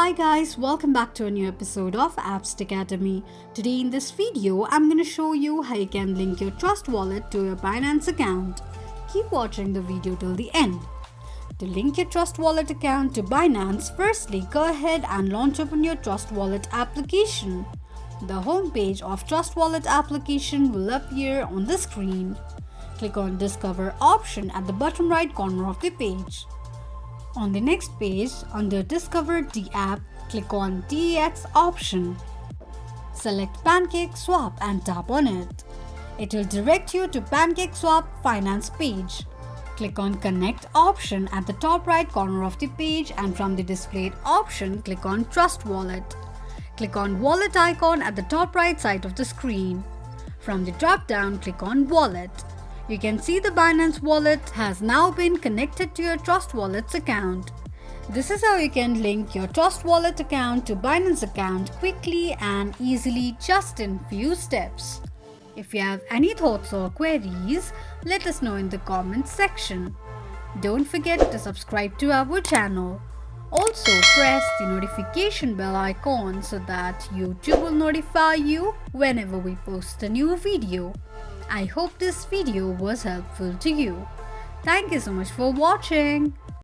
Hi guys, welcome back to a new episode of Apps Academy. Today in this video, I'm going to show you how you can link your Trust Wallet to your Binance account. Keep watching the video till the end. To link your Trust Wallet account to Binance, firstly go ahead and launch open your Trust Wallet application. The home page of Trust Wallet application will appear on the screen. Click on Discover option at the bottom right corner of the page. On the next page, under Discover the app, click on DEX option. Select PancakeSwap and tap on it. It will direct you to PancakeSwap finance page. Click on Connect option at the top right corner of the page, and from the displayed option, click on Trust Wallet. Click on Wallet icon at the top right side of the screen. From the drop down, click on Wallet. You can see the Binance wallet has now been connected to your Trust Wallet's account. This is how you can link your Trust Wallet account to Binance account quickly and easily, just in few steps. If you have any thoughts or queries, let us know in the comments section. Don't forget to subscribe to our channel. Also press the notification bell icon so that YouTube will notify you whenever we post a new video. I hope this video was helpful to you. Thank you so much for watching.